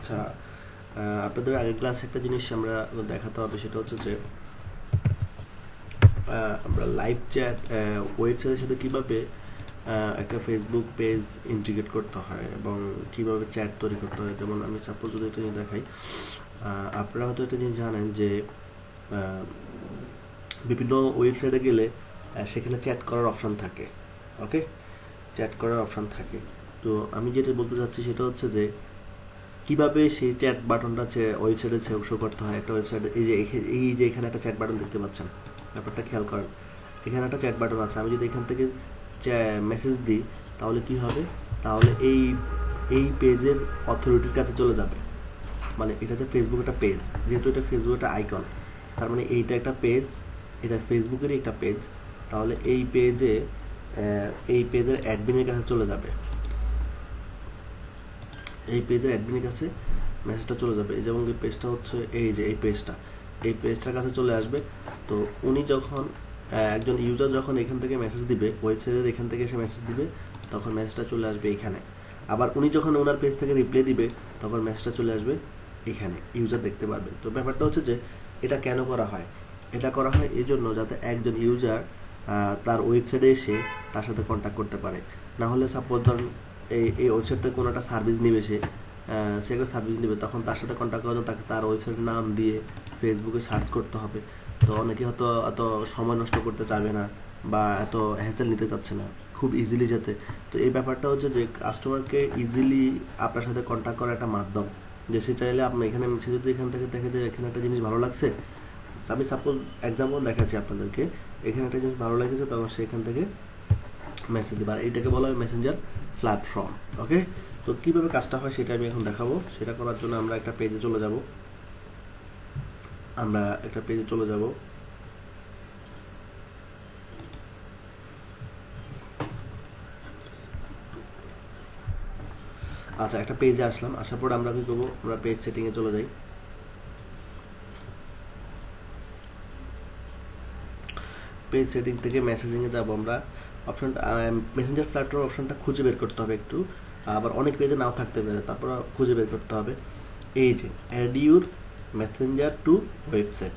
আচ্ছা, আপনাদের আগের ক্লাসে একটা জিনিস আমরা দেখাতে হবে, সেটা হচ্ছে যে আমরা লাইভ চ্যাট ওয়েবসাইটের সাথে কিভাবে একটা ফেসবুক পেজ ইন্টিগ্রেট করতে হয় এবং কিভাবে চ্যাট তৈরি করতে হয়। যেমন আমি সাপোজ যদি একটা জিনিস দেখাই, আপনারা হয়তো একটা জিনিস জানেন যে বিভিন্ন ওয়েবসাইটে গেলে সেখানে চ্যাট করার অপশন থাকে। ওকে, চ্যাট করার অপশন থাকে। তো আমি যেটা বলতে চাচ্ছি সেটা হচ্ছে যে কিভাবে সেই চ্যাট বাটনটা ওয়েবসাইটে শো করতে হয়। একটা ওয়েবসাইটে এই যে এখানে একটা চ্যাট বাটন দেখতে পাচ্ছেন, ব্যাপারটা খেয়াল করেন। এখানে একটা চ্যাট বাটন আছে, আমি যদি এখান থেকে মেসেজ দিই তাহলে কি হবে, তাহলে এই পেজের অথরিটির কাছে চলে যাবে। মানে এটা যে ফেসবুক একটা পেজ, যেহেতু এটা ফেসবুক একটা আইকন, তার মানে এইটা একটা পেজ, এটা ফেসবুকেরই একটা পেজ, তাহলে এই পেজের অ্যাডমিনের কাছে চলে যাবে। এই পেজের অ্যাডমিনের কাছে মেসেজটা চলে যাবে। যেমন এই পেজটা হচ্ছে এই যে এই পেজটার কাছে চলে আসবে। তো উনি যখন একজন ইউজার যখন এখান থেকে মেসেজ দিবে, ওয়েবসাইটের এখান থেকে এসে মেসেজ দিবে, তখন মেসেজটা চলে আসবে এখানে। আবার উনি যখন ওনার পেজ থেকে রিপ্লাই দিবে, তখন মেসেজটা চলে আসবে এখানে, ইউজার দেখতে পারবে। তো ব্যাপারটা হচ্ছে যে এটা কেন করা হয়, এটা করা হয় এই জন্য যাতে একজন ইউজার তার ওয়েবসাইটে এসে তার সাথে কন্ট্যাক্ট করতে পারে। না হলে সাপোজ ধরুন এই ওয়েবসাইট থেকে কোনো একটা সার্ভিস নিবে, সে একটা সার্ভিস নেবে, তখন তার সাথে কন্ট্যাক্ট করার জন্য তাকে তার ওয়েবসাইটের নাম দিয়ে ফেসবুকে সার্চ করতে হবে। তো অনেকে হয়তো এত সময় নষ্ট করতে চাবে না বা এত হ্যাসেল নিতে চাচ্ছে না, খুব ইজিলি যেতে। তো এই ব্যাপারটা হচ্ছে যে কাস্টমারকে ইজিলি আপনার সাথে কন্ট্যাক্ট করার একটা মাধ্যম। যে সে চাইলে আপনি সে যদি এখান থেকে দেখে যে এখানে একটা জিনিস ভালো লাগছে, আমি সাপোজ এক্সাম্পল দেখাচ্ছি আপনাদেরকে, এখানে একটা জিনিস ভালো লাগছে, তখন সে এখান থেকে মেসেজ দেবে। আর এইটাকে বলা হয় মেসেঞ্জার প্ল্যাটফর্ম। ওকে, তো কিভাবে কাজটা হয় সেটা আমি এখন দেখাবো। সেটা করার জন্য আমরা একটা পেজে চলে যাব। আচ্ছা, একটা পেজে আসলাম, আসার পর আমরা কি করবো, আমরা পেজ সেটিংয়ে চলে যাই। পেজ সেটিং থেকে মেসেজিংয়ে যাব আমরা। অপশনটা মেসেঞ্জার প্ল্যাটফর্ম অপশনটা খুঁজে বের করতে হবে একটু, আবার অনেক পেজে নাও থাকতে পারে, তারপর খুঁজে বের করতে হবে। এই যে add your messenger to website,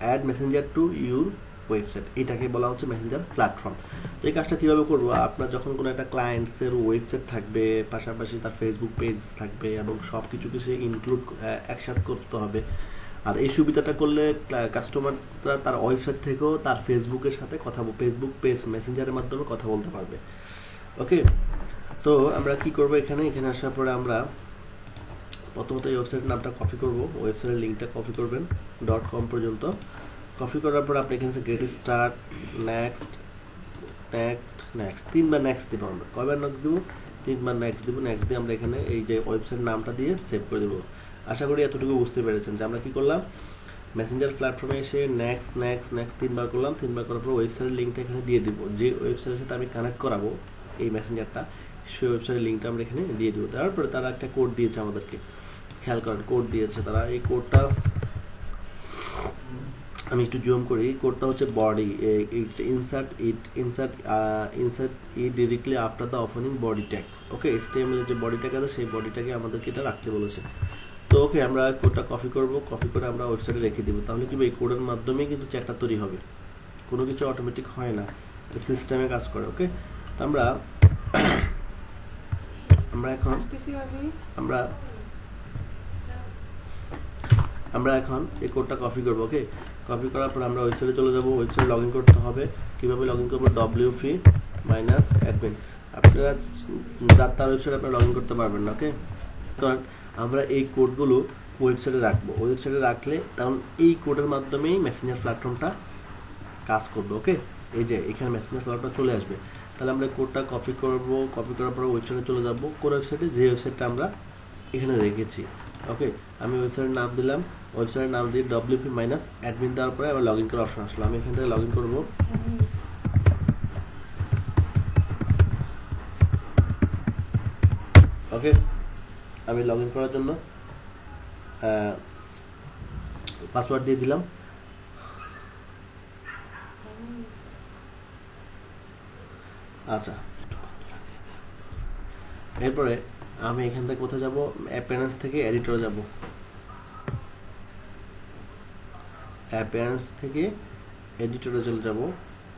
add messenger to your website, এটাকে বলা হচ্ছে মেসেঞ্জার প্ল্যাটফর্ম। তো এই কাজটা কীভাবে করবো, আপনার যখন কোনো একটা ক্লায়েন্টসের ওয়েবসাইট থাকবে, পাশাপাশি তার ফেসবুক পেজ থাকবে, এবং সব কিছুকে সে ইনক্লুড একসাথে করতে হবে। আর এই সুবিধাটা করলে কাস্টমাররা তার ওয়েবসাইট থেকেও তার ফেসবুকের সাথে ফেসবুক পেজ মেসেঞ্জারের মাধ্যমে কথা বলতে পারবে। ওকে, তো আমরা কি করব, এখানে আসার পরে আমরা প্রথমত এই ওয়েবসাইটের নামটা কপি করব, ওয়েবসাইটের লিঙ্কটা কপি করবেন .com পর্যন্ত। কপি করার পর আপনি এখানে get start, next next next, 3বার নেক্সট দিব। আমরা কয়বার নেক্সট দিব, 3বার নেক্সট দিব। নেক্সট দিয়ে আমরা এখানে এই যে ওয়েবসাইট নামটা দিয়ে সেভ করে দেবো। আশা করি এতটুকু বুঝতে পেরেছেন যে আমরা কি করলাম, মেসেঞ্জার প্ল্যাটফর্মে এসে নেক্সট নেক্সট নেক্সট 3বার করলাম। 3বার করার পর ওয়েবসাইটের লিঙ্কটা এখানে দিয়ে দিব। যে ওয়েবসাইটের সাথে আমি কানেক্ট করাবো এই মেসেঞ্জারটা, সেই ওয়েবসাইটের লিঙ্কটা আমরা এখানে দিয়ে দেবো। তারপরে তারা একটা কোড দিয়েছে আমাদেরকে, খেয়াল করেন কোড দিয়েছে তারা। এই কোডটা আমি একটু জুম করি। কোডটা হচ্ছে body, insert it directly after the opening body tag. Okay, HTML যে বডি ট্যাগ আছে সেই বডি ট্যাগে আমাদেরকে এটা রাখতে বলেছে। তো ওকে, আমরা কোডটা কপি করব, কপি করে আমরা ওয়েবসাইটে রেখে দিব। তাহলে কি এই কোডের মাধ্যমেই কিন্তু চ্যাটটা তৈরি হবে, কোনো কিছু অটোমেটিক হয় না, সিস্টেমে কাজ করে। ওকে, তো আমরা এখন এই কোডটা কপি করব। ওকে, কপি করার পর আমরা ওয়েবসাইটে চলে যাব। ওয়েবসাইটে লগ ইন করতে হবে। কীভাবে লগ ইন করবো, wp-admin। আপনারা যার তার ওয়েবসাইটে আপনারা লগ ইন করতে পারবেন না। ওকে, কারণ আমরা এই কোডগুলো ওয়েবসাইটে রাখবো। ওয়েবসাইটে রাখলে তখন এই কোডের মাধ্যমেই মেসেঞ্জার প্ল্যাটফর্মটা কাজ করবে। ওকে, এই যে এখানে মেসেঞ্জার প্ল্যাটফর্মটা চলে আসবে। তাহলে আমরা কোডটা কপি করব, কপি করার পর ওয়েবসাইটে চলে যাব। কোন ওয়েবসাইটে, যে ওয়েবসাইটটা আমরা এখানে রেখেছি। ওকে, আমি ওয়েবসাইটের নাম দিলাম, ওয়েবসাইটের নাম দিয়ে wp-admin দেওয়ার পরে আবার লগ ইন করার অপশন আসলো। আমি এখান থেকে লগ ইন করবো। ওকে, আমি লগ ইন করার জন্য পাসওয়ার্ড দিয়ে দিলাম। আচ্ছা, এরপরে আমি এখান থেকে কোথায় যাব, অ্যাপিয়ারেন্স থেকে এডিটরে যাব, অ্যাপিয়ারেন্স থেকে এডিটরে চলে যাব।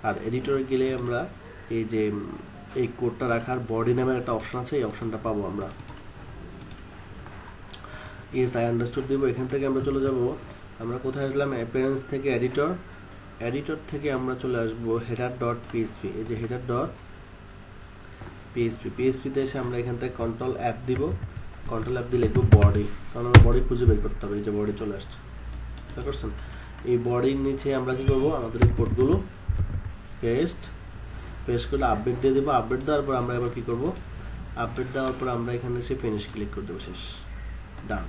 আর এডিটরে গেলে আমরা এই যে এই কোডটা রাখার বডি নামের একটা অপশন আছে, এই অপশনটা পাবো আমরা। ইয়েস আই আন্ডারস্টুড দিব। এখান থেকে আমরা চলে যাব, আমরা কোথায় আসলাম, অ্যাপিয়ারেন্স থেকে এডিটর, এডিটর থেকে আমরা চলে আসবো হেডার ডট পিএইচপি। এই যে হেডার ডট পিএইচপি, পিএইচপিতে এসে আমরা এখান থেকে কন্ট্রোল অ্যাপ দিব, কন্ট্রোল অ্যাপ দিয়ে লিখবো বডি, কারণ আমরা বডি খুঁজে বের করতে হবে। এই যে বডি চলে আসছে, বুঝতে পারছেন? এই বডির নিচে আমরা কি করবো, আমাদের এই কোডগুলো পেস্ট করে আপডেট দিয়ে দেবো। আপডেট দেওয়ার পর আমরা এবার কি করবো, আপডেট দেওয়ার পর আমরা এখানে এসে ফিনিশ ক্লিক করে দেবো, শেষ, ডান।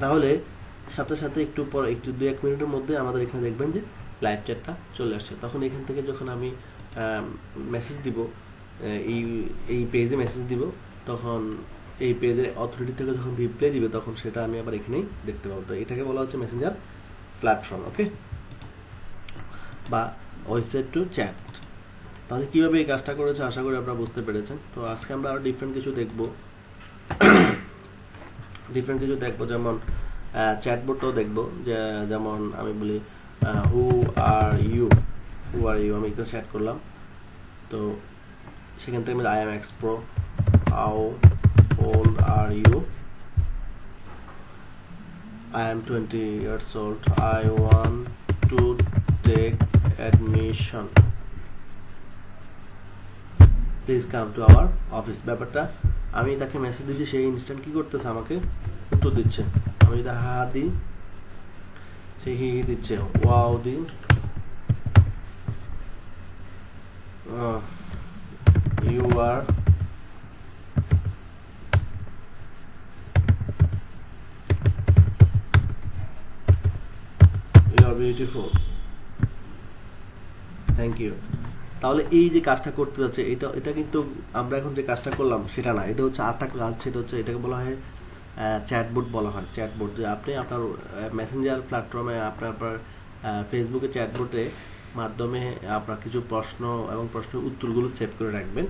তাহলে সাথে সাথে একটু পর, একটু 2-1 মিনিটের মধ্যে আমাদের এখানে দেখবেন যে লাইভ চ্যাটটা চলে আসছে। তখন এখান থেকে যখন আমি মেসেজ দিব, এই পেজে মেসেজ দিব, তখন এই পেজের অথরিটি থেকে যখন রিপ্লাই দিবে, তখন সেটা আমি আবার এখানেই দেখতে পাবো। তো এটাকে বলা হচ্ছে মেসেঞ্জার প্ল্যাটফর্ম, ওকে, বা ওয়েবসাইট টু চ্যাট। তাহলে কিভাবে এই কাজটা করেছে আশা করি আপনারা বুঝতে পেরেছেন। তো আজকে আমরা আরো ডিফারেন্ট কিছু দেখবো, যেমন চ্যাটবোর্ডটাও দেখবো, যেমন আমি বলি হু আর ইউ, আমি একটা চ্যাট করলাম, তো সেখান থেকে আমি I am X pro, how old are you, I am 20 years old. I want to take admission. Please come to our office. ব্যাপারটা আমি তাকে মেসেজ দিচ্ছি, সেই ইনস্ট্যান্ট কি করতেছে, আমাকে উত্তর দিচ্ছে। আমি যদি হা দিই, সে হি দিচ্ছে, ওয়াও দিই, you are beautiful, thank you. তাহলে এই যে কাজটা করতে যাচ্ছে, এটা কিন্তু আমরা এখন যে কাজটা করলাম সেটা না, এটা হচ্ছে আরেকটা কাজ, সেটা হচ্ছে এটাকে বলা হয় চ্যাটবোর্ড বলা হয়। চ্যাটবোর্ড, যে আপনি আপনার মেসেঞ্জার প্ল্যাটফর্মে আপনার ফেসবুকে চ্যাটবোর্ডে মাধ্যমে আপনার কিছু প্রশ্ন এবং প্রশ্নের উত্তরগুলো সেভ করে রাখবেন।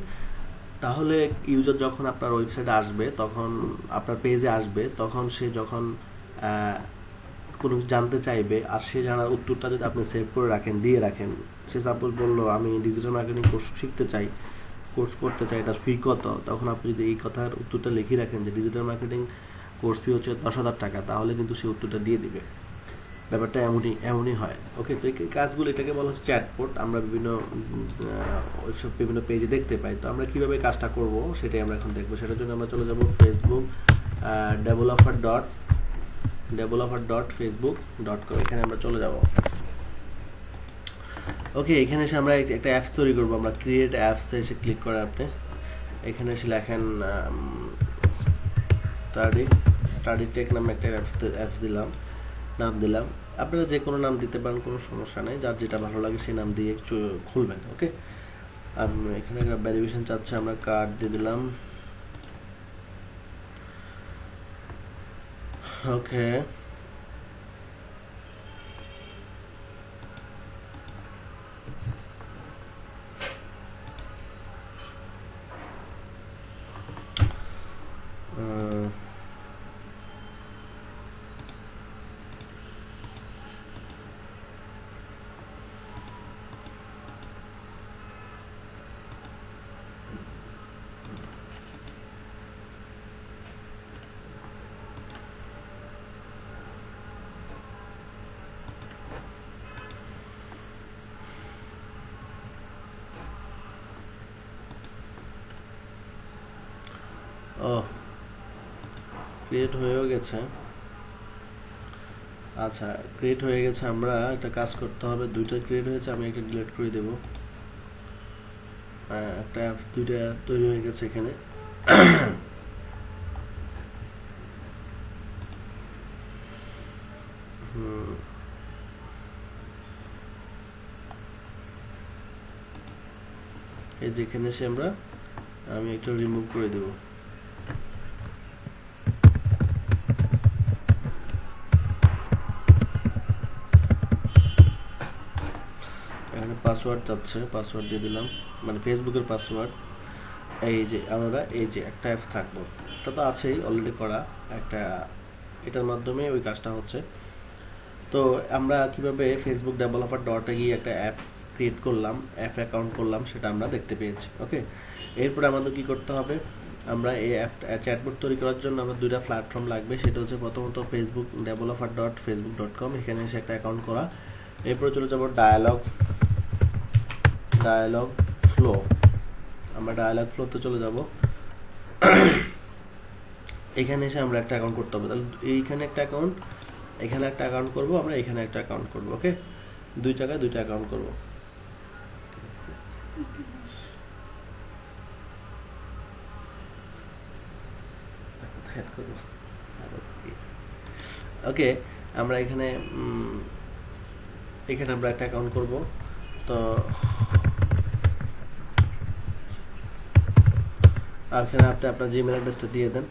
তাহলে ইউজার যখন আপনার ওয়েবসাইটে আসবে, তখন আপনার পেজে আসবে, তখন সে যখন কোনো জানতে চাইবে, আর সে জানার উত্তরটা যদি আপনি সেভ করে রাখেন, দিয়ে রাখেন, সে সাপোজ বললো আমি ডিজিটাল মার্কেটিং কোর্স শিখতে চাই, কোর্স করতে চাই, এটার ফি কত, তখন আপনি যদি এই কথার উত্তরটা লিখে রাখেন যে ডিজিটাল মার্কেটিং কোর্স ফি হচ্ছে 10,000 টাকা, তাহলে কিন্তু সে উত্তরটা দিয়ে দিবে। ব্যাপারটা এমনই হয়, ওকে। তো এই কাজগুলো, এটাকে বলা হচ্ছে চ্যাটবোর্ড। আমরা বিভিন্ন পেজে দেখতে পাই। তো আমরা কিভাবে কাজটা করব সেটাই আমরা এখন দেখবো। সেটার জন্য আমরা চলে যাব ফেসবুক developer.facebook.com, এখানে আমরা চলে যাব। ওকে, এখানে এসে আমরা একটা অ্যাপস তৈরি করবো। আমরা ক্রিয়েট অ্যাপস এসে ক্লিক করে আপনি এখানে এসে লেখেন স্টাডি টেক নামে একটা অ্যাপস নাম দিলাম। আপনারা যে কোনো নাম দিতে পারেন, কোনো সমস্যা নেই, যার যেটা ভালো লাগে সেই নাম দিয়ে খুলবেন, ওকে। এখানে ভেরিফিকেশন চাচ্ছে, আমরা কার্ড দিয়ে দিলাম, ওকে। ক্রিয়েট হয়েও গেছে। আচ্ছা, ক্রিয়েট হয়ে গেছে। আমরা একটা কাজ করতে হবে, দুইটা ক্রিয়েট হয়েছে, আমি একটা ডিলিট করে দেব। একটা অ্যাপ, দুইটা তৈরি হয়ে গেছে এখানে। এই যেখানে এসে আমি একটা রিমুভ করে দেব। এখানে পাসওয়ার্ড চাচ্ছে, পাসওয়ার্ড দিয়ে দিলাম, মানে ফেসবুকের পাসওয়ার্ড। এই যে আমরা এই যে একটা অ্যাপ থাকবো, এটা তো আছেই অলরেডি করা একটা, এটার মাধ্যমে ওই কাজটা হচ্ছে। তো আমরা কিভাবে ফেসবুক ডেভেলপার ডটে গিয়ে একটা অ্যাপ ক্রিয়েট করলাম, অ্যাপ অ্যাকাউন্ট করলাম, সেটা আমরা দেখতে পেয়েছি। ওকে, এরপরে আমাদের কি করতে হবে, আমরা এই অ্যাপ চ্যাটবট তৈরি করার জন্য আমরা দুইটা প্ল্যাটফর্ম লাগবে। সেটা হচ্ছে প্রথমত Facebook developer dot Facebook dot com, এখানে এসে একটা অ্যাকাউন্ট করা। এরপরে চলে যাবো ডায়ালগ ফ্লো, আমরা ডায়ালগ ফ্লোতে চলে যাব। এখানে এসে আমরা একটা অ্যাকাউন্ট করতে হবে, তাহলে এইখানে একটা অ্যাকাউন্ট, এখানে একটা অ্যাকাউন্ট করব, আমরা এখানে একটা অ্যাকাউন্ট করব। ওকে, দুই জায়গায় দুইটা অ্যাকাউন্ট করব। ওকে, আমরা এখানে এখানে আমরা একটা অ্যাকাউন্ট করব। তো এখানে আপনি আপনার জিমেল অ্যাড্রেসটা দিয়ে দেন।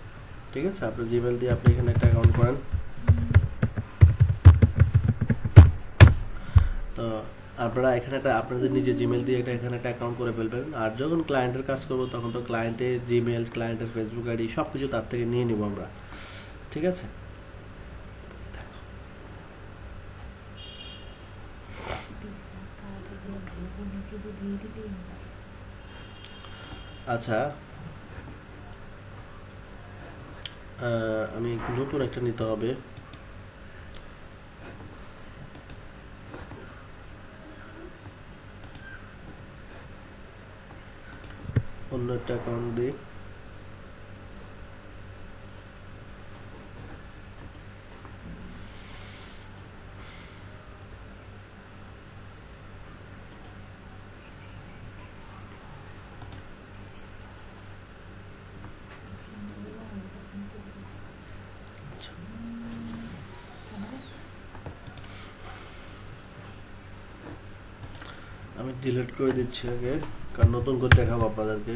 ঠিক আছে, আপনার জিমেল দিয়ে আপনি এখানে একটা অ্যাকাউন্ট করেন। তো আপনারা এখানে একটা আপনাদের নিজের জিমেল দিয়ে এখানে একটা অ্যাকাউন্ট করে ফেলবেন। আর যখন ক্লায়েন্টের কাজ করবো তখন তো ক্লায়েন্টের জিমেল, ক্লায়েন্টের ফেসবুক আইডি সব কিছু তার থেকে নিয়ে নিব আমরা। ঠিক আছে, আচ্ছা আমি নতুন একটা নিতে হবে। অন্য একটা অ্যাকাউন্ট দিই। আমি ডিলিট করে দিচ্ছি আগে, কারণ নতুন করে দেখাবো আপনাদেরকে।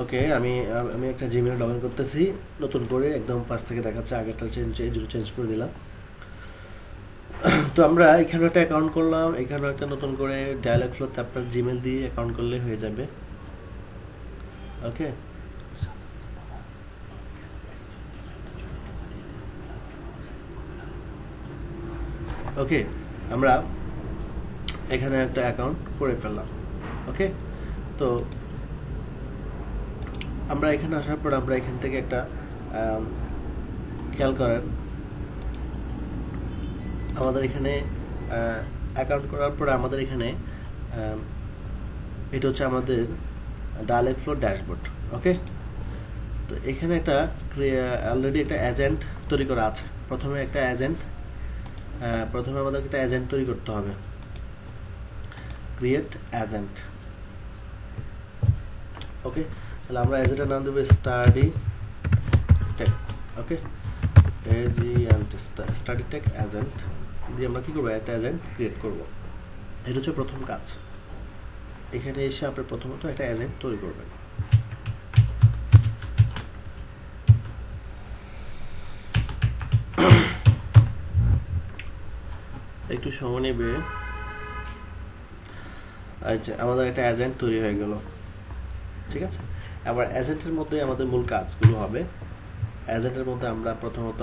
ওকে, আমি আমি একটা জিমেল লগ ইন করতেছি নতুন করে, একদম ফার্স্ট থেকে দেখাচ্ছে, আগেরটা চেঞ্জ করে দিলাম। তো আমরা এখানে একটা অ্যাকাউন্ট করলাম, এখানে একটা নতুন করে ডায়ালগ ফ্লোতে আপনার জিমেল দিয়ে অ্যাকাউন্ট করলে হয়ে যাবে। ওকে, ওকে, আমরা এখানে একটা অ্যাকাউন্ট করে ফেললাম। ওকে, তো আমরা এখানে আসার পর আমরা এখান থেকে একটা খেয়াল করেন, আমাদের এখানে অ্যাকাউন্ট করার পর আমাদের এখানে এটা হচ্ছে আমাদের ডায়ালগ ফ্লো ড্যাশবোর্ড। ওকে, তো এখানে একটা অলরেডি একটা এজেন্ট তৈরি করা আছে। প্রথমে আমাদের একটা এজেন্ট তৈরি করতে হবে, ক্রিয়েট এজেন্ট। ওকে, তাহলে আমরা এজেন্টের নাম দেবো স্টাডি টেক। ওকে, স্টাডি টেক এজেন্ট দিয়ে আমরা কি করবো, একটা এজেন্ট ক্রিয়েট করব। এটা হচ্ছে প্রথম কাজ। এখানে এসে আপনি প্রথমত একটা এজেন্ট তৈরি করবেন। একটু সময় নেবে। আচ্ছা, আমাদের একটা এজেন্ট তৈরি হয়ে গেল। ঠিক আছে, আবার এজেন্টের মধ্যে আমাদের মূল কাজগুলো হবে। এজেন্টের মধ্যে আমরা প্রথমত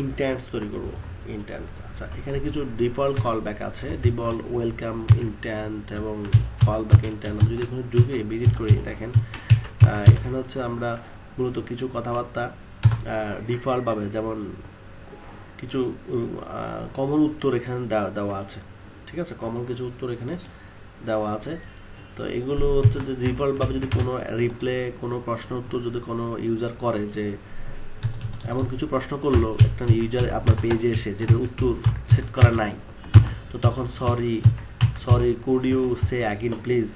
ইন্টেন্স তৈরি করব। ইন্টেন্স, আচ্ছা, এখানে কিছু ডিফল্ট কল ব্যাক আছে, ডিফল্ট ওয়েলকাম ইন্টেন্ট এবং কল ব্যাক ইন্টেন্ট। যদি কোনো যুগে ভিজিট করি, দেখেন এখানে হচ্ছে আমরা মূলত কিছু কথাবার্তা ডিফল্ট ভাবে, যেমন কিছু কমন উত্তর এখানে দেওয়া আছে। ঠিক আছে, কমন কিছু উত্তর এখানে দেওয়া আছে। তো এগুলো হচ্ছে যে ডিফল্ট ভাবে যদি কোনো রিপ্লে, কোনো প্রশ্ন উত্তর যদি কোনো ইউজার করে, যে এমন কিছু প্রশ্ন করলো একটা ইউজার আপনার পেজে এসে যেটার উত্তর সেট করা নাই, তো তখন sorry could you say again please.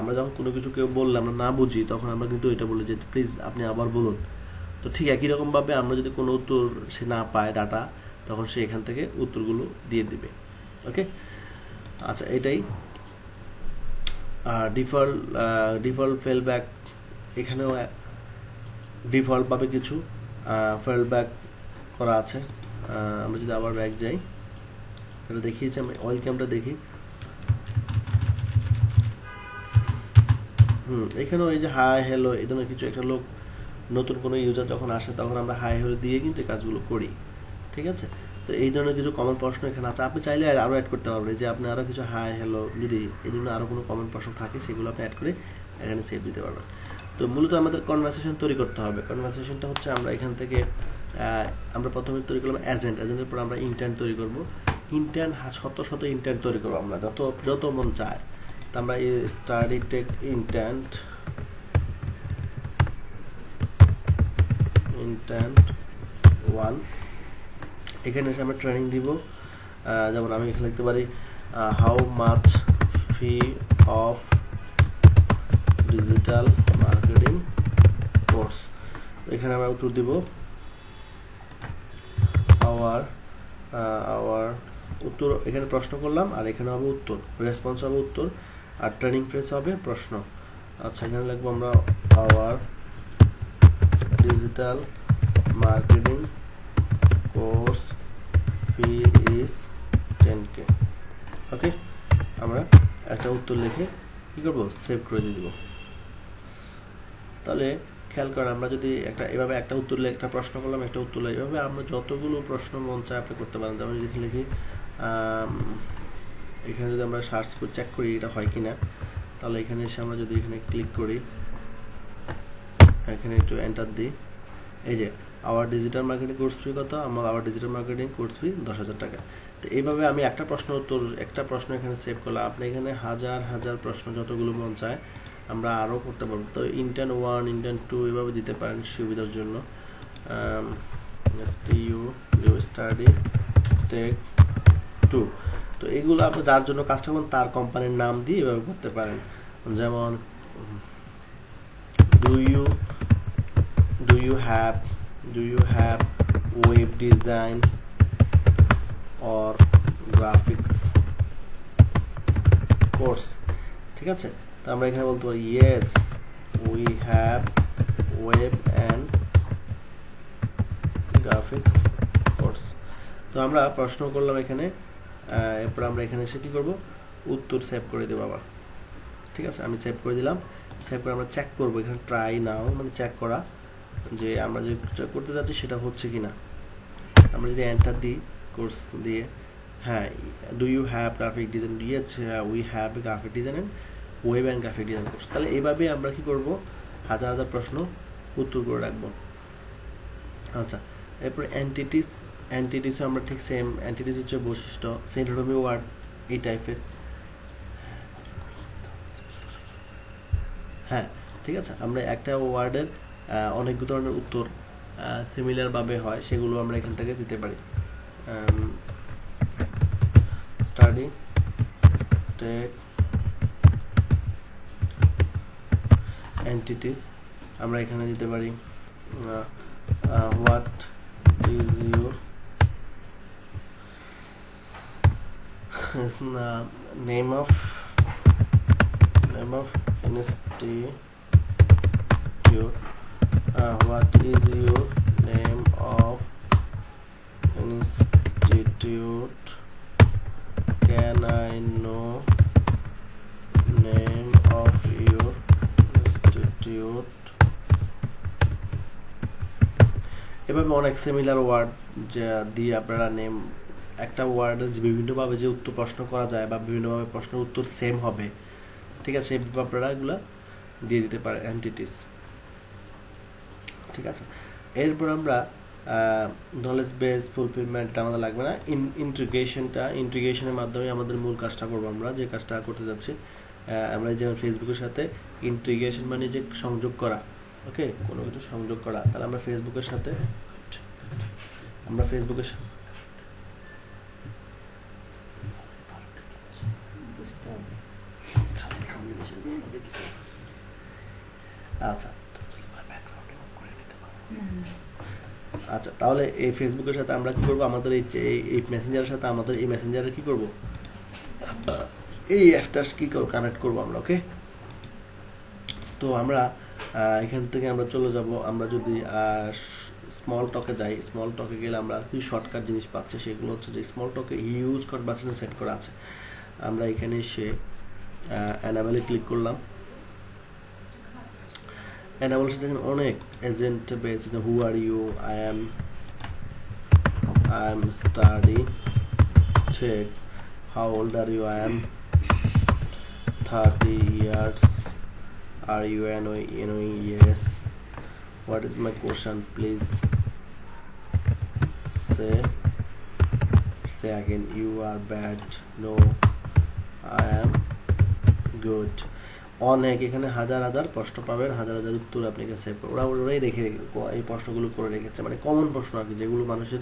আমরা যখন কোনো কিছু কেউ বললে আমরা না বুঝি, তখন আমরা কিন্তু এটা বলি যে প্লিজ আপনি আবার বলুন। তো ঠিক একই রকম ভাবে আমরা যদি কোনো উত্তর সে না পায় ডাটা, তখন সে এখান থেকে উত্তরগুলো দিয়ে দিবে। ওকে, আচ্ছা এটাই। ডিফল্ট ফেল ব্যাক, এখানেও ডিফল্ট ভাবে কিছু ফেল ব্যাক করা আছে। আমরা যদি আবার ব্যাক যাই, এটা দেখিয়েছি আমি ওয়েলকামটা দেখি। এখানেও এই যে হাই হ্যালো এই ধরনের কিছু, একটা লোক নতুন কোনো ইউজার যখন আসে তখন আমরা হাই হ্যালো দিয়ে কিন্তু এই কাজগুলো করি। ঠিক আছে, তো এই ধরনের কিছু কমন প্রশ্ন এখানে আছে। আপনি চাইলে আরও অ্যাড করতে পারবেন, যে আপনি আরও কিছু হাই হ্যালো যদি এই জন্য আরও কোনো কমন প্রশ্ন থাকে সেগুলো আপনি অ্যাড করে এখানে সেভ দিতে পারবেন। তো মূলত আমাদের কনভারসেশন তৈরি করতে হবে। কনভারসেশনটা হচ্ছে আমরা এখান থেকে আমরা প্রথমে তৈরি করলাম এজেন্টের পর আমরা ইন্টেন্ট তৈরি করব। ইন্টেন্ট শত ইন্টেন্ট তৈরি করবো আমরা, যত মন চায়। তো আমরা এই স্টাডি টেক ইন্টেন্ট 1 এখানে এসে আমরা ট্রেনিং দিব। যেমন আমি এখানে লিখতে পারি how much fee of digital marketing course. এখানে আমরা উত্তর দিব আওয়ার উত্তর, এখানে প্রশ্ন করলাম আর এখানে হবে উত্তর, রেসপন্স হবে উত্তর, আর ট্রেনিং ফ্রেজ হবে প্রশ্ন। আচ্ছা এখানে লিখবো আমরা our digital marketing course fee is 10K। Okay, আমরা একটা উত্তর লিখে কি করবো, সেভ করে দিয়ে দিব। তাহলে খেয়াল করেন, আমরা যদি এভাবে একটা উত্তর একটা প্রশ্ন করলাম, একটা উত্তর এভাবে আমরা যতগুলো প্রশ্ন মন চায় আপনি করতে পারেন। যেমন যদি লিখি এখানে যদি আমরা সার্চ করে চেক করি এটা হয় কিনা, তাহলে এখানে এসে আমরা যদি এখানে ক্লিক করি, এখানে একটু এন্টার দিই, এই যে our digital marketing course fee কত, আমার our digital marketing course fee 10,000 টাকা। তো এইভাবে আমি একটা প্রশ্ন এখানে সেভ করলাম। আপনি এখানে হাজার প্রশ্ন যতগুলো মন চায় আমরা আরও করতে পারবো। তো ইন্টার্ন 1 ইন্টার্ন 2 এভাবে দিতে পারেন সুবিধার জন্য। স্টাডি টেক 2, তো এগুলো আপনি যার জন্য কাজটা করবেন তার কোম্পানির নাম দিয়ে এভাবে করতে পারেন। যেমন do you have web design or graphics course? ঠিক আছে, তো আমরা এখানে বলতে পারি yes we have web and graphics course। তো আমরা প্রশ্ন করলাম এখানে, এরপর আমরা এখানে এসে কি করব, উত্তর সেভ করে দেব আবার। ঠিক আছে, আমি সেভ করে দিলাম। সেভ করে আমরা চেক করব, এখানে ট্রাই নাও মানে চেক করা যে আমরা যেটা করতে যাচ্ছি সেটা হচ্ছে কিনা। আমরা যদি এন্টার দিই কোর্স দিয়ে, হ্যাঁ do you have graphic design, yes we have graphic design and web and graphic design course. তাহলে এইভাবে আমরা কি করব, হাজার প্রশ্ন উত্তর করে রাখবো। আচ্ছা, এরপর এন্টিটিস আমরা ঠিক সেম, এন্টিটিস হচ্ছে বৈশিষ্ট্য, সিনোনিম ওয়ার্ড এই টাইপের। হ্যাঁ ঠিক আছে, আমরা একটা ওয়ার্ডের অনেক ধরনের উত্তর সিমিলার ভাবে হয়, সেগুলো আমরা এখান থেকে দিতে পারি। স্টাডি টেক এন্টিটিস আমরা এখানে দিতে পারি what is your name of institute, what is your name of institute, can I know name of your institute। এভাবে অনেক সিমিলার ওয়ার্ড দিয়ে আপনারা নেম, একটা ওয়ার্ডের বিভিন্নভাবে যে উত্তর প্রশ্ন করা যায় বা বিভিন্নভাবে প্রশ্নের উত্তর সেম হবে, ঠিক আছে, আপনারা এগুলা দিয়ে দিতে পারে এন্টিটিস। ঠিক আছে, এরপর আমরা নলেজ বেস ফুলফিলমেন্ট আমাদের লাগবে না, ইন্টিগ্রেশনের মাধ্যমে আমাদের মূল কাজটা করবো। আমরা যে কাজটা করতে যাচ্ছি, আমরা যেমন ফেসবুকের সাথে ইন্টিগ্রেশন মানে যে সংযোগ করা, ওকে, কোনো কিছু সংযোগ করা। তাহলে আমরা ফেসবুকের সাথে আচ্ছা আচ্ছা, তাহলে এই ফেসবুকের সাথে আমরা কি করব, আমাদের এই মেসেঞ্জারের সাথে আমাদের এই মেসেঞ্জারে কি করব, এই অ্যাপটা কি কানেক্ট করব আমরা। ওকে, তো আমরা এখান থেকে আমরা চলে যাব, আমরা যদি স্মল টকে যাই, স্মল টকে গেলে আমরা কি শর্টকাট জিনিস পাচ্ছি, সেগুলো হচ্ছে যে স্মল টকে ইউজ কর বাটনে সেট করা আছে। আমরা এখানে এসে এনাবেলে ক্লিক করলাম। এনাবেলের সাথে অনেক এজেন্ট পেয়েছে, who are you, I am study check, how old are you, I am 30 years, are you annoying? Yes. What is my question? Please say again. You are bad. No, I am good. অনেক, এখানে হাজার হাজার প্রশ্ন পাবেন, হাজার হাজার উত্তর আপনি সেভ করবেন। ওরাই রেখে এই প্রশ্নগুলো করে রেখেছে, মানে কমন প্রশ্ন আর কি, যেগুলো মানুষের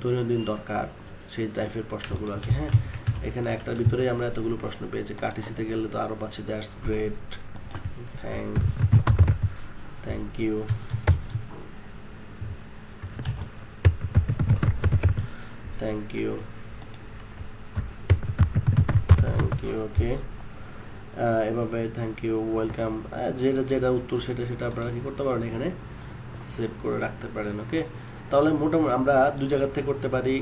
দৈনন্দিন দরকার, সেই টাইপের প্রশ্নগুলো আর কি। হ্যাঁ, এখানে একটার ভিতরেই আমরা এতগুলো প্রশ্ন পেয়েছি। কাটিসিতে গেলে তো আরো পাচ্ছি। That's great, thanks, thank you, thank you, thank you. Okay, এভাবে থ্যাংক ইউ, ওয়েলকাম, যেটা যেটা উত্তর সেটা আপনারা কি করতে পারেন, এখানে সেভ করে রাখতে পারেন। ওকে, তাহলে মোটামুটি আমরা দুই জায়গা থেকে করতে পারি,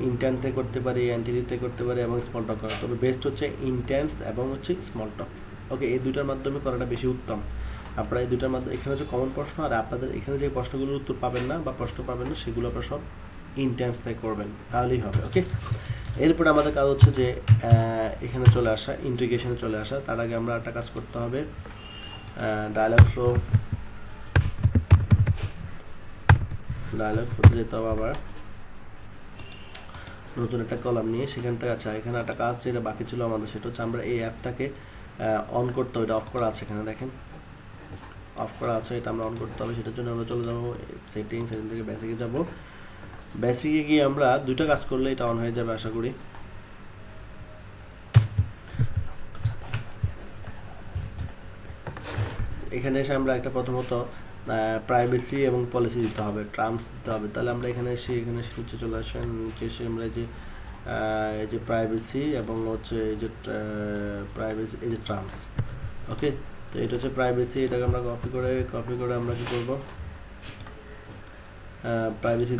ইন্টেন্ট থেকে করতে পারি, এন্টিটিতে করতে পারি এবং স্মল টক করা। তবে বেস্ট হচ্ছে ইন্টেন্স এবং হচ্ছে স্মল টক। ওকে, এই দুইটার মাধ্যমে করাটা বেশি উত্তম। আপনারা এই দুইটার মাধ্যমে, এখানে হচ্ছে কমন প্রশ্ন, আর আপনাদের এখানে যে প্রশ্নগুলোর উত্তর পাবেন না বা প্রশ্ন পাবেন না, সেগুলো আপনারা সব ইন্টেন্স থেকে করবেন, তাহলেই হবে। ওকে, এরপরে আমাদের কাজ হচ্ছে যে এখানে চলে আসা, ইন্টিগ্রেশনে চলে আসা। তার আগে আমরা একটা কাজ করতে হবে, ডায়ালগ ফ্লো যেতে হবে, আবার নতুন একটা কলাম নিয়ে সেখান থেকে। আচ্ছা, এখানে একটা কাজ যেটা বাকি ছিল আমাদের, সেটা হচ্ছে আমরা এই অ্যাপটাকে অন করতে হবে। এটা অফ করা আছে, এখানে দেখেন অফ করা আছে, এটা আমরা অন করতে হবে। সেটার জন্য আমরা চলে যাবো সেটিংস থেকে বেসিকে যাব। বেসিকে গিয়ে আমরা দুইটা কাজ করলে এটা অন হয়ে যাবে আশা করি। এখানে এসে আমরা একটা প্রথমত প্রাইভেসি এবং পলিসি দিতে হবে, টার্মস দিতে হবে। তাহলে আমরা এখানে এসে নিচে চলে আসেন, নিচে এসে আমরা এই যে প্রাইভেসি এবং হচ্ছে এই যে প্রাইভেসি, এই যে টার্মস। ওকে, তো এটা হচ্ছে প্রাইভেসি, এটাকে আমরা কপি করে আমরা কি করব, প্রাইভেসি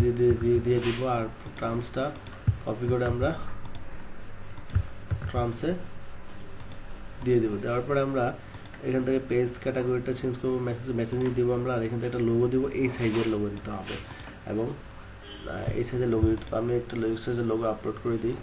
দিয়ে দিব, আর টার্মসটা কপি করে আমরা টার্মসে দিয়ে দিব। দেওয়ার পরে আমরা এখান থেকে পেজ ক্যাটাগরিটা চেঞ্জ করবো, মেসেজিং দিব আমরা, আর এখান থেকে একটা লোগো দিব, এই সাইজের লোগো দিতে হবে এবং এই সাইজের লোগো দিতে হবে। আমি একটা সাইজের লোগো আপলোড করে দিই।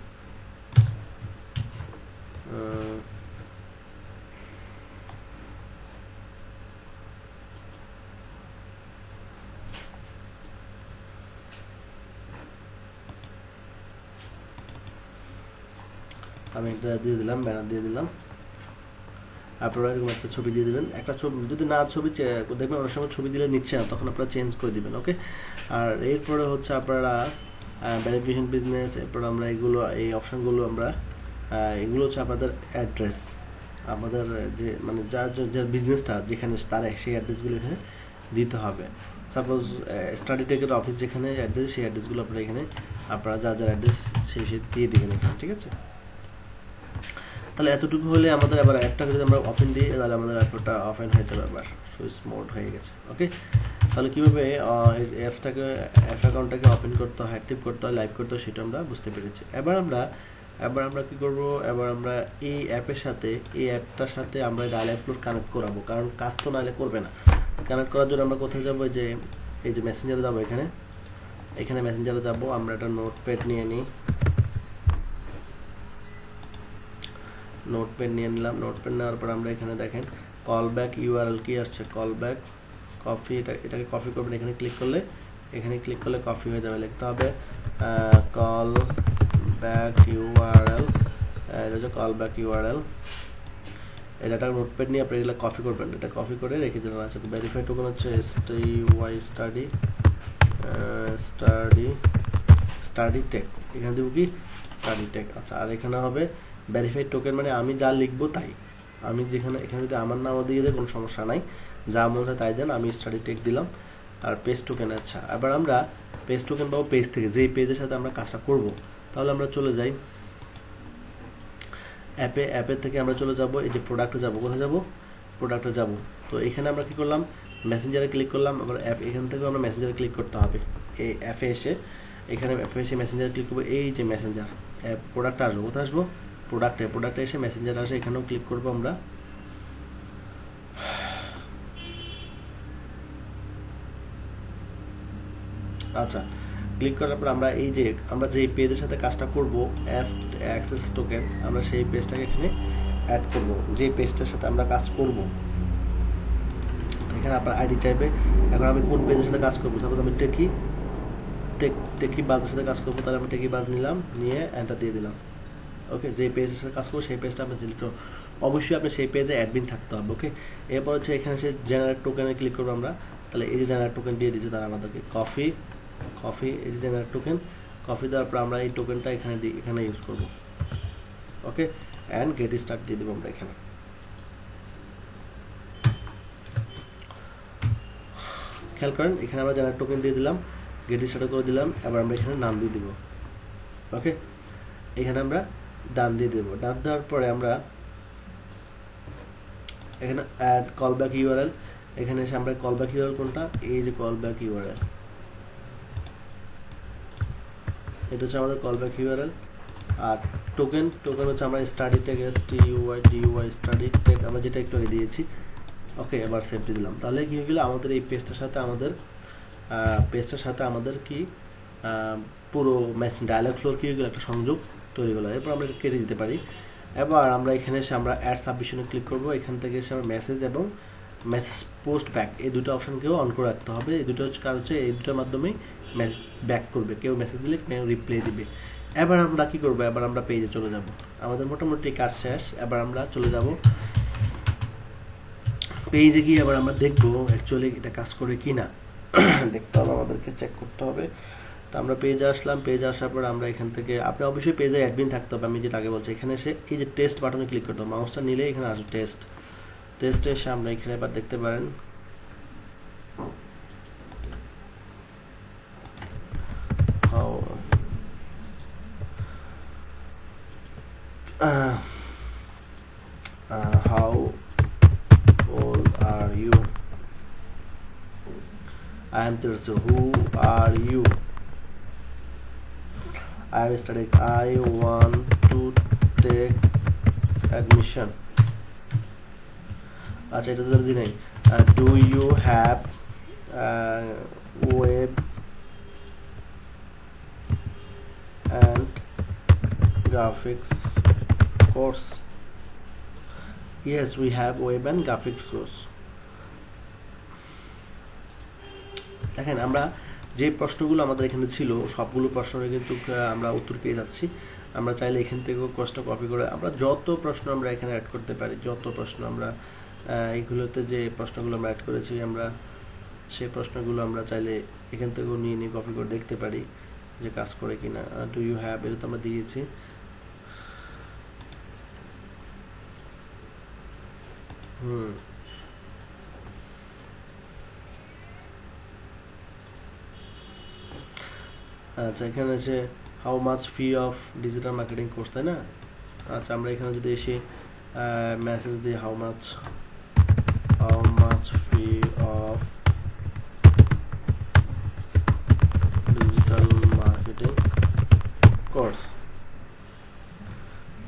আমি একটা দিয়ে দিলাম, ব্যানার দিয়ে দিলাম। আপনারা এরকম একটা ছবি দিয়ে দেবেন। একটা ছবি যদি না ছবি দেখবেন অনেক সময় ছবি দিলে নিচ্ছে না, তখন আপনারা চেঞ্জ করে দিবেন। ওকে, আর এরপরে হচ্ছে আপনারা ভেরিফিকেশন বিজনেস, এরপর আমরা এগুলো, এই অপশনগুলো আমরা এগুলো হচ্ছে আপনাদের অ্যাড্রেস, আমাদের যে মানে যার বিজনেসটা যেখানে তার সেই অ্যাড্রেসগুলো এখানে দিতে হবে। সাপোজ স্টাডি টেকের অফিস যেখানে অ্যাড্রেস, সেই অ্যাড্রেসগুলো আপনারা এখানে আপনারা যার অ্যাড্রেস সেই দিয়ে দিবেন এখানে, ঠিক আছে। তাহলে এতটুকু হলে আমাদের আবার একটা যদি আমরা ওপেন দিই, তাহলে আমাদের অ্যাপটা ওপেন হয়ে যাবে, আবার সুইচ মোড হয়ে গেছে। ওকে, তাহলে কীভাবে অ্যাপ অ্যাকাউন্টটাকে ওপেন করতে হয়, অ্যাক্টিভ করতে হয়, লাইভ করতে হয়, সেটা আমরা বুঝতে পেরেছি। এবার আমরা কি করব, এবার আমরা এই অ্যাপের সাথে, এই অ্যাপটার সাথে আমরা ডায়ালগ ফ্লো কানেক্ট করাবো, কারণ কাজ তো নাহলে করবে না। কানেক্ট করার জন্য আমরা কোথায় যাবো, যে এই যে মেসেঞ্জারে যাবো, এখানে মেসেঞ্জারে যাবো। আমরা একটা নোটপ্যাড নিয়ে নিই, নোটপ্যাড নিয়ে নিলাম। নোটপ্যাড নেওয়ার পর আমরা এখানে দেখেন কল ব্যাক ইউআরএল কি আসছে, কল ব্যাক কপি, এটাকে কপি করবেন। এখানে ক্লিক করলে কপি হয়ে যাবে। লিখতে হবে কল ব্যাক ইউআরএল, এটা হচ্ছে কল ব্যাক ইউআরএল। এটা একটা নোটপ্যাড নিয়ে আপনি এগুলো কপি করবেন, এটা কপি করে রেখে দেবেন। আচ্ছা, ভেরিফাই টোকেন হচ্ছে স্টাডি টেক, এখানে দেবো কি স্টাডি টেক। আচ্ছা, আর এখানে হবে ভেরিফাইড টোকেন, মানে আমি যা লিখবো তাই, আমি যেখানে এখানে যদি আমার নামও দিয়ে দেয় কোনো সমস্যা নাই, যা মনে হয় তাই দেন। আমি স্টাডি টেক দিলাম, আর পেজ টোকেন। আচ্ছা, এবার আমরা পেজ টোকেন পাবো পেজ থেকে, যেই পেজের সাথে আমরা কাজটা করব। তাহলে আমরা চলে যাই অ্যাপের থেকে আমরা চলে যাব এই যে প্রোডাক্টে যাব। কোথায় যাব? প্রোডাক্টে যাব। তো এখানে আমরা কি করলাম, মেসেঞ্জারে ক্লিক করলাম। আবার অ্যাপ, এখান থেকেও আমরা মেসেঞ্জারে ক্লিক করতে হবে। এই অ্যাপে এসে, এখানে অ্যাপে এসে মেসেঞ্জারে ক্লিক করবো। এই যে মেসেঞ্জার অ্যাপ, প্রোডাক্টে আসবো। কোথায় আসবো? প্রোডাক্টে এসে মেসেঞ্জারে আসে, এখানেও ক্লিক করবো আমরা। আচ্ছা, ক্লিক করার পর আমরা এই যে আমরা যে পেজের সাথে কাজটা করব, অ্যাপ অ্যাক্সেস টোকেন, আমরা সেই পেজটাকে এখানে অ্যাড করব। যে পেজটার সাথে আমরা কাজ করব, এখানে আপনার আইডি চাইবে। এখন আমি কোন পেজের সাথে কাজ করবো, সাপোজ আমি টেকি বাজের সাথে কাজ করবো, তাহলে আমি টেকি বাজ নিলাম, নিয়ে এন্টার দিয়ে দিলাম। ওকে, যে পেজের সাথে কাজ করবো সেই পেজটা আপনি সিলেক্ট করবো। অবশ্যই আপনি সেই পেজে অ্যাডমিন থাকতে হবে। ওকে, এরপর হচ্ছে এখানে সে জেনারেট টোকেনে ক্লিক করবো আমরা। তাহলে এই যে জেনারেট টোকেন দিয়ে দিচ্ছে তারা আমাদেরকে, কফি এই যে জেনারেট টোকেন, কফি দেওয়ার পর আমরা এই টোকেনটা এখানে ইউজ করবো। ওকে, অ্যান্ড গেট স্টার্ট দিয়ে দেবো আমরা এখানে। খেয়াল করেন, এখানে আমরা জেনারেট টোকেন দিয়ে দিলাম, গেট স্টার্ট করে দিলাম। এবার আমরা এখানে নাম দিয়ে দিব। ওকে, এখানে আমরা ডান দিয়ে দেবো। ডান দেওয়ার পরে আমরা এখানে অ্যাড কলব্যাক ইউআরএল, এখানে এসে আমরা কলব্যাক ইউআরএল কোনটা, এই যে কলব্যাক ইউআরএল, এটা হচ্ছে আমাদের কলব্যাক ইউআরএল। আর টোকেন হচ্ছে আমরা study tech, STUDY study tech, আমরা যেটা একটু আগে দিয়েছি। ওকে, এবার সেভ দিয়ে দিলাম। তাহলে কি হয়ে গেল, আমাদের এই পেজটার সাথে আমাদের কি পুরো মেসেজ ডায়ালগ ফ্লোর কি হয়ে গেল, একটা সংযোগ তৈরি হলো। এরপর আমরা এটা কেটে দিতে পারি। এবার আমরা এখানে এসে আমরা অ্যাড সাবমিশনে ক্লিক করব। এখান থেকে এসে আমরা মেসেজ এবং মেসেজ পোস্ট ব্যাক, এই দুটো অপশনকেও অন করে রাখতে হবে। এই দুটো কাজ হচ্ছে, এই দুটোর মাধ্যমেই মেসেজ ব্যাক করবে, কেউ মেসেজ দিলে কেউ রিপ্লাই দিবে। এবার আমরা কি করবো, এবার আমরা পেজে চলে যাব। আমাদের মোটামুটি কাজ শেষ। এবার আমরা চলে যাব পেজে গিয়ে, আবার আমরা দেখবো অ্যাকচুয়ালি এটা কাজ করে কি না দেখতে হবে, আমাদেরকে চেক করতে হবে। তো আমরা পেজে আসলাম। পেজে আসার পর আমরা এখান থেকে, আপনি অবশ্যই পেজে অ্যাডমিন থাকতে হবে, আমি যেটা আগে বলছি। এখানে এসে এই যে টেস্ট বাটনে ক্লিক করতে হবে, মাউসটা নিলে এখানে আসবে টেস্টে এসে আমরা এখানে এবার দেখতে পারেন how old are you? I am 30. Who are you? I am studying. I want to take admission. আচ্ছা, এটা তো দিই নাই। Do you have web and graphics course? Yes, we have web and graphics course. দেখেন, আমরা যে প্রশ্নগুলো আমাদের এখানে ছিল সবগুলো প্রশ্নের কিন্তু আমরা উত্তর পেয়ে যাচ্ছি। আমরা চাইলে এখান থেকেও প্রশ্ন কপি করে আমরা যত প্রশ্ন আমরা এখানে অ্যাড করতে পারি, যত প্রশ্ন আমরা এইগুলোতে যে প্রশ্নগুলো আমরা অ্যাড করেছি, আমরা সেই প্রশ্নগুলো আমরা চাইলে এখান থেকেও নিয়ে কপি করে দেখতে পারি যে কাজ করে কিনা। ডু ইউ হ্যাভ, এটা তো আমরা দিয়েছি। আচ্ছা, এখানে আছে how much fee of digital marketing course, তাই না? আচ্ছা, আমরা এখানে যদি এসে মেসেজ দিই how much fee of digital marketing course,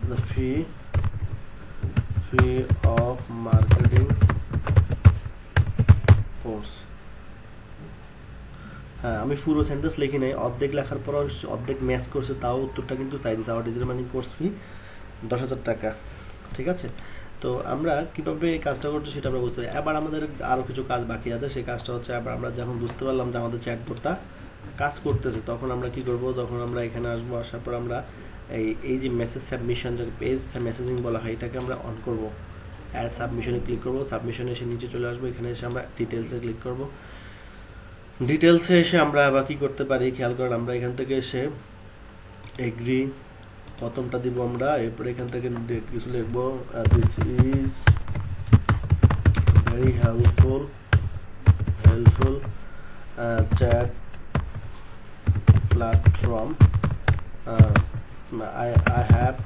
the fee of marketing course। হ্যাঁ, আমি পুরো সেন্টেন্স লিখি নাই, অর্ধেক লেখার পর অর্ধেক ম্যাচ করছে, তাও উত্তরটা কিন্তু তাই দিচ্ছে। আমার ডিজিটাল মার্কেটিং কোর্স ফি 10,000 টাকা। ঠিক আছে, তো আমরা কিভাবে এই কাজটা করছি সেটা আমরা বুঝতে পারি। এবার আমাদের আরো কিছু কাজ বাকি আছে। সেই কাজটা হচ্ছে, এবার আমরা যখন বুঝতে পারলাম যে আমাদের চ্যাটবোর্ডটা কাজ করতেছে, তখন আমরা কি করব, তখন আমরা এখানে আসবো। আসার পর আমরা এই যে মেসেজ সাবমিশন, যে পেজ মেসেজিং বলা হয়, এটাকে আমরা অন করব। অ্যাড সাবমিশনে ক্লিক করব। সাবমিশনে এসে নিচে চলে আসবো। এখানে এসে আমরা ডিটেলসে ক্লিক করব। ডিটেলসে এসে আমরা আবার কি করতে পারি, খেয়াল করেন, আমরা এখান থেকে এসে এগ্রি প্রথমটা দিব আমরা। এরপরে এখান থেকে কিছু লিখবো, this is very helpful chat platform. I have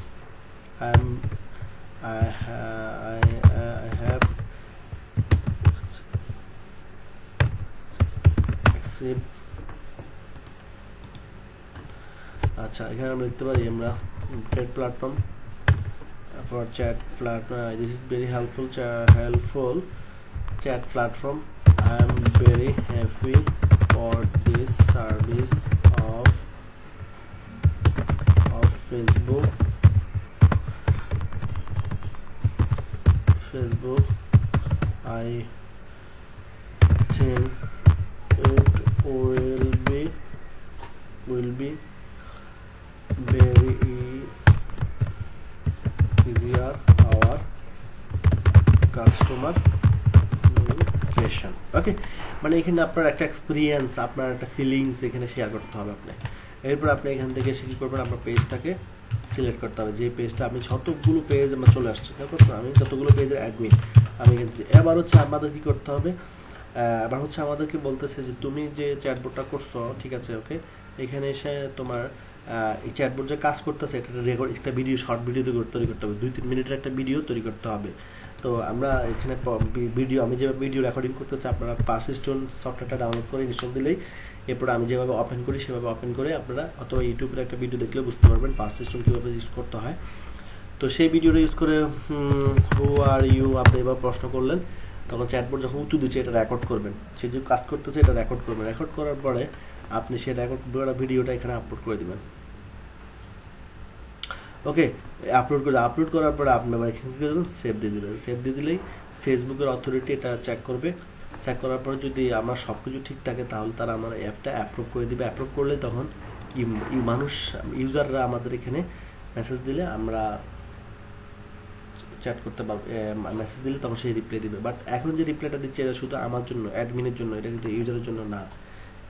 accept. আচ্ছা, এখানে আমরা লিখতে পারি আমরা chat platform for chat platform. This is very helpful chat platform. I am very happy for this service of Facebook. I think it will be very easier our customer communication. ওকে, মানে এখানে আপনার একটা এক্সপিরিয়েন্স, আপনার একটা feelings এখানে share করতে হবে আপনি। এরপর আপনি এখান থেকে এসে কি করবেন, আপনার পেজটাকে সিলেক্ট করতে হবে, যে পেজটা আপনি যতগুলো পেজ আমার চলে আসছে, খেয়াল করছেন আমি যতগুলো পেজের অ্যাডমিন আমি কিন্তু। এবার হচ্ছে আমাদের কি করতে হবে, এবার হচ্ছে আমাদেরকে বলতেছে যে তুমি যে চ্যাটবোর্ডটা করছো, ঠিক আছে, ওকে, এখানে এসে তোমার এই চ্যাটবোর্ড যে কাজ করতেছে এটা রেকর্ড, একটা ভিডিও, শর্ট ভিডিও তৈরি করতে হবে, 2-3 মিনিটের একটা ভিডিও তৈরি করতে হবে। তো আমরা এখানে ভিডিও, আমি যেভাবে ভিডিও রেকর্ডিং করতেছি, আপনারা পাসস্টোন সফটওয়্যারটা ডাউনলোড করে ইনস্টল দিলেই, এরপর আমি যেভাবে ওপেন করি সেভাবে ওপেন করে আপনারা, অথবা ইউটিউবের একটা ভিডিও দেখলে বুঝতে পারবেন পাসস্টোন কীভাবে ইউজ করতে হয়। তো সেই ভিডিওটা ইউজ করে হু আর ইউ আপনি এবার প্রশ্ন করলেন, তখন চ্যাটবোর্ড যখন উত্তর দিচ্ছে এটা রেকর্ড করবেন, সে যে কাজ করতেছে এটা রেকর্ড করবেন। রেকর্ড করার পরে আপনি সেই রেকর্ড করা ভিডিওটা এখানে আপলোড করে দেবেন। ওকে, আপলোড করার পরে আপনি আবার এখানে কি দেবেন, সেভ দিয়ে দিলেন। সেভ দিয়ে দিলেই ফেসবুকের অথরিটি এটা চেক করবে। চেক করার পরে যদি আমার সব কিছু ঠিক থাকে তাহলে তারা আমার অ্যাপটা অ্যাপ্রুভ করে দিবে। অ্যাপ্রুভ করলে তখন ইউজাররা আমাদের এখানে মেসেজ দিলে আমরা চ্যাট করতে পারবো, মেসেজ দিলে তখন সেই রিপ্লাই দিবে। বাট এখন যে রিপ্লাইটা দিচ্ছে এটা শুধু আমার জন্য, অ্যাডমিনের জন্য, এটা কিন্তু ইউজারের জন্য না।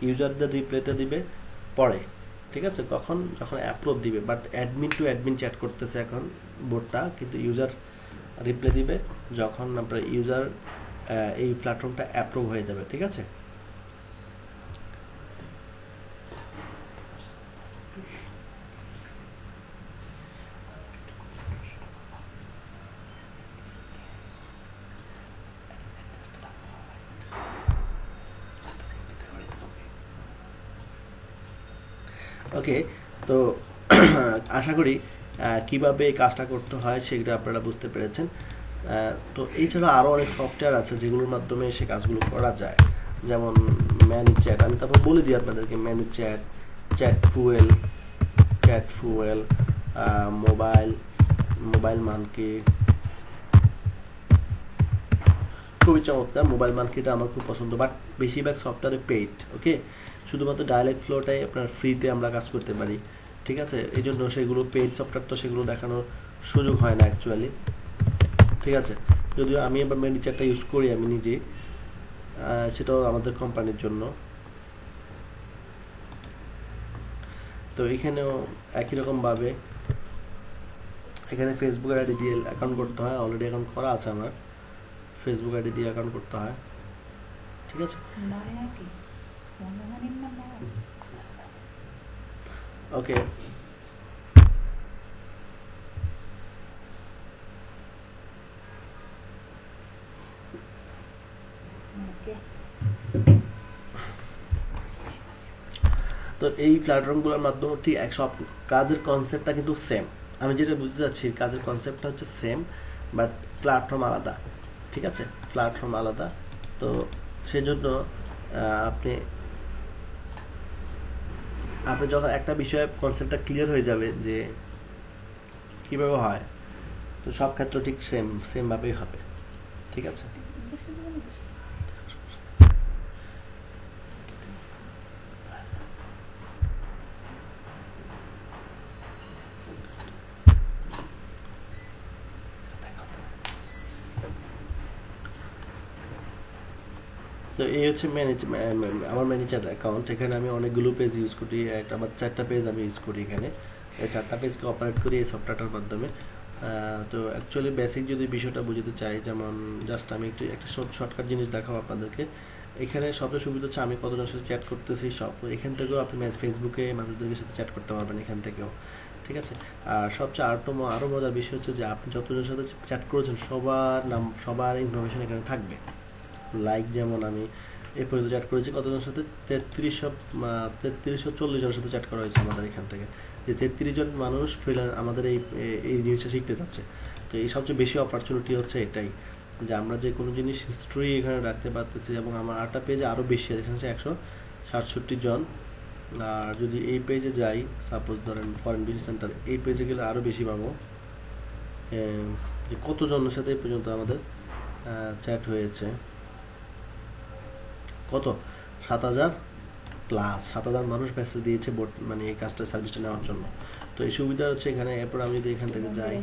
ইউজারদের রিপ্লাইটা দিবে পরে, ঠিক আছে, যখন অ্যাপ্রুভ দিবে। But admin to admin chat করতেছে এখন বোর্ডটা, কিন্তু ইউজার রিপ্লাই দিবে যখন আপনার ইউজার এই প্ল্যাটফর্মটা অ্যাপ্রুভ হয়ে যাবে, ঠিক আছে। ওকে, তো আশা করি কিভাবে এই কাজটা করতে হয় সেটা আপনারা বুঝতে পেরেছেন। তো এছাড়া আরও অনেক সফটওয়্যার আছে যেগুলোর মাধ্যমে সে কাজগুলো করা যায়, যেমন ম্যানি চ্যাট, আমি তারপর বলে দিই আপনাদেরকে, ManyChat, Chatfuel, MobileMonkey, খুবই চমৎকার। মোবাইল মানকিটা আমার খুব পছন্দ, বাট বেশিরভাগ সফটওয়্যারে পেইড। ওকে, শুধুমাত্র ডায়ালেক্ট ফ্লোটাই আপনার ফ্রিতে আমরা কাজ করতে পারি, ঠিক আছে, এই জন্য সেগুলো পেইড সফটওয়্যার, তো সেগুলো দেখানোর সুযোগ হয় না অ্যাকচুয়ালি, ঠিক আছে। যদিও আমি এবার ম্যানিচারটা ইউজ করি আমি নিজে, সেটাও আমাদের কোম্পানির জন্য। তো এখানেও একই রকমভাবে এখানে ফেসবুক আইডি দিয়ে অ্যাকাউন্ট করতে হয়, অলরেডি অ্যাকাউন্ট করা আছে আমার, ফেসবুক আইডি দিয়ে অ্যাকাউন্ট করতে হয়, ঠিক আছে। ওকে, তো এই প্ল্যাটফর্মগুলোর মাধ্যমে ঠিক সব কাজের কনসেপ্টটা কিন্তু সেম। আমি যেটা বুঝতে চাচ্ছি, কাজের কনসেপ্টটা হচ্ছে সেম, বাট প্ল্যাটফর্ম আলাদা, ঠিক আছে, প্ল্যাটফর্ম আলাদা। তো সেজন্য আপনি যখন একটা বিষয়ে কনসেপ্টটা ক্লিয়ার হয়ে যাবে যে কিভাবে হয়, তো সব ক্ষেত্রে ঠিক সেম ভাবেই হবে, ঠিক আছে। তো এই হচ্ছে আমার ম্যানেজার অ্যাকাউন্ট। এখানে আমি অনেকগুলো পেজ ইউজ করি, আমার 4টা পেজ আমি ইউজ করি এখানে, এই 4টা পেজকে অপারেট করি এই সফটওয়্যারটার মাধ্যমে। তো অ্যাকচুয়ালি বেসিক যদি বিষয়টা বুঝতে চাই, যেমন জাস্ট আমি একটা শর্টকাট জিনিস দেখাবো আপনাদেরকে। এখানে সবচেয়ে সুবিধা হচ্ছে আমি কতজনের সাথে চ্যাট করতেছি সব এখান থেকেও আপনি ফেসবুকে মানুষদের সাথে চ্যাট করতে পারবেন এখান থেকেও, ঠিক আছে। আর সবচেয়ে আরো মজার বিষয় হচ্ছে যে আপনি যতজনের সাথে চ্যাট করেছেন সবার নাম সবার ইনফরমেশন এখানে থাকবে। লাইক যেমন আমি এ পর্যন্ত চ্যাট করেছি কতজনের সাথে 3340 জনের সাথে চ্যাট করা হয়েছে আমাদের এখান থেকে, যে 33 জন মানুষ আমাদের এই জিনিসটা শিখতে চাচ্ছে। তো এই সবচেয়ে বেশি অপরচুনিটি হচ্ছে এটাই, যে আমরা যে কোনো জিনিস হিস্ট্রি এখানে রাখতে পারতেছি, এবং আমার আরেকটা পেজে আরও বেশি এখানে হচ্ছে 167 জন। আর যদি এই পেজে যাই, সাপোজ ধরেন ফরেন বিজি সেন্টার, এই পেজে গেলে আরও বেশি পাবো যে কতজনের সাথে এই পর্যন্ত আমাদের চ্যাট হয়েছে, কত 7000 প্লাস 7000 মানুষ মেসেজ দিয়েছে মানে এই কাজটা সার্ভিসটা নেওয়ার জন্য। তো এই সুবিধা হচ্ছে এখানে। এরপর আমি যদি এখান থেকে যাই,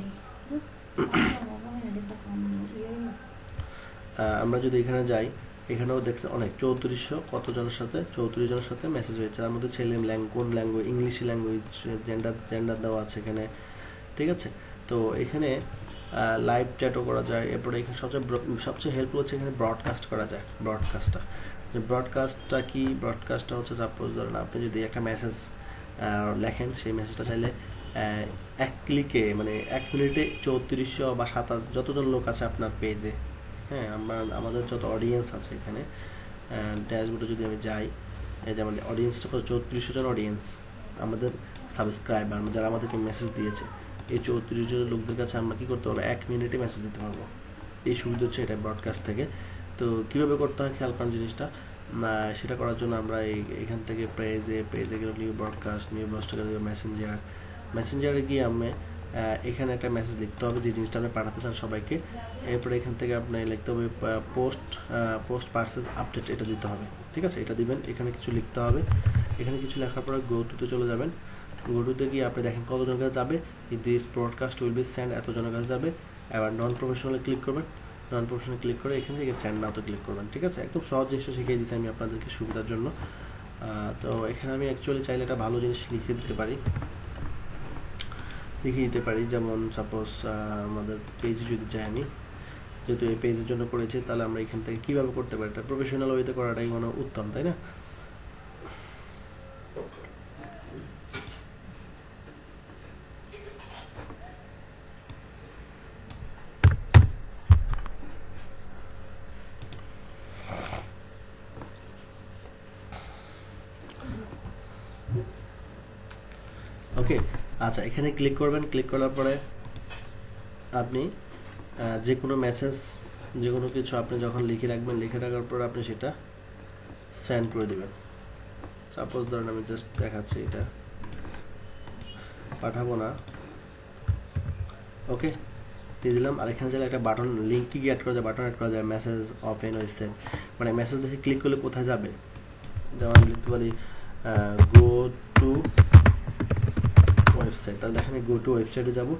আমরা যদি এখানে যাই, এখানেও দেখতে অনেক 3400 কতজনের সাথে 34 জনের সাথে মেসেজ হয়েছে। তার মধ্যে ছেলে কোন ল্যাঙ্গুয়েজ, ইংলিশ ল্যাঙ্গুয়েজ, জেন্ডার দেওয়া আছে এখানে, ঠিক আছে। তো এখানে লাইভ চ্যাটও করা যায়। এরপরে এখানে সবচেয়ে হেল্পফুল হচ্ছে এখানে ব্রডকাস্ট করা যায়। ব্রডকাস্টটা কি? ব্রডকাস্টটা হচ্ছে সাপোজ ধরেন আপনি যদি একটা মেসেজ লেখেন, সেই মেসেজটা চাইলে এক ক্লিকে মানে 1 মিনিটে 3400 বা 7000 যতজন লোক আছে আপনার পেজে, হ্যাঁ, আমাদের যত অডিয়েন্স আছে এখানে ড্যাশবোর্ডে যদি আমি যাই, যেমন অডিয়েন্সটা কত 3400 জন অডিয়েন্স আমাদের সাবস্ক্রাইবার যারা আমাদেরকে মেসেজ দিয়েছে, এই 34 জন লোকদের কাছে আমরা কি করতে পারবো 1 মিনিটে মেসেজ দিতে পারবো। এই সুবিধা হচ্ছে এটা ব্রডকাস্ট থেকে। তো কিভাবে করতে হয় খেয়াল করেন জিনিসটা, সেটা করার জন্য আমরা এখান থেকে পেজে গেলে নিউ ব্রডকাস্ট মেসেঞ্জারে গিয়ে আমি এখানে একটা মেসেজ লিখতে হবে যে জিনিসটা আপনি পাঠাতে চান সবাইকে। এরপরে এখান থেকে আপনি লিখতে হবে পোস্ট পার্সেস আপডেট, এটা দিতে হবে, ঠিক আছে। এটা দিবেন, এখানে কিছু লিখতে হবে। এখানে কিছু লেখার পরে গো টুতে চলে যাবেন। গো টুতে গিয়ে আপনি দেখেন কতজনের কাছে যাবে, this broadcast will be send এতজনের কাছে যাবে। এবার নন প্রফেশনালে ক্লিক করবেন, নন প্রফেশনাল ক্লিক করে এখান থেকে সেন্ড নাওতে ক্লিক করবেন, ঠিক আছে। একদম সহজ জিনিসটা শিখিয়ে দিচ্ছি আমি আপনাদেরকে সুবিধার জন্য। তো এখানে আমি অ্যাকচুয়ালি চাইলে একটা ভালো জিনিস লিখে দিতে পারি, যেমন সাপোজ আমাদের পেজে যদি যাই, আমি যেহেতু এই পেজের জন্য করেছি, তাহলে আমরা এখান থেকে কিভাবে করতে পারি, এটা প্রফেশনাল ওয়েতে করাটাই কোনো উত্তম, তাই না? ওকে, আচ্ছা, এখানে ক্লিক করবেন। ক্লিক করার পরে আপনি যে কোনো মেসেজ, যে কোনো কিছু আপনি যখন লিখে রাখার পর আপনি সেটা সেন্ড করে দিবেন। সাপোজ ধরেন আমি জাস্ট দেখাচ্ছি, এটা পাঠাবো না, ওকে দিয়ে দিলাম। আর এখানে চাইলে একটা বাটন লিঙ্ক কি অ্যাড করা যায়, বাটন অ্যাড করা যায়, মেসেজ ওপেন ওয়েবসাইট, মানে মেসেজ দেখে ক্লিক করলে কোথায় যাবে, যেমন আমি লিখতে পারি গো টু ওয়েবসাইট। তাহলে এখানে গো টু ওয়েবসাইটে যাব,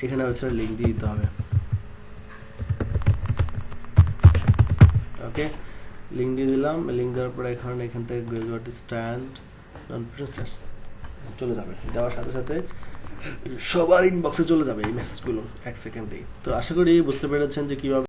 এখানে ওয়েবসাইট লিঙ্ক দিয়ে দিতে হবে, ওকে। লিঙ্ক দিয়ে দিলাম। লিঙ্ক দেওয়ার পরে এখান থেকে go to stand non process চলে যাবে। দেওয়ার সাথে সাথে সবার ইনবক্সে চলে যাবে এই মেসেজগুলো 1 সেকেন্ডেই। তো আশা করি বুঝতে পেরেছেন যে কিভাবে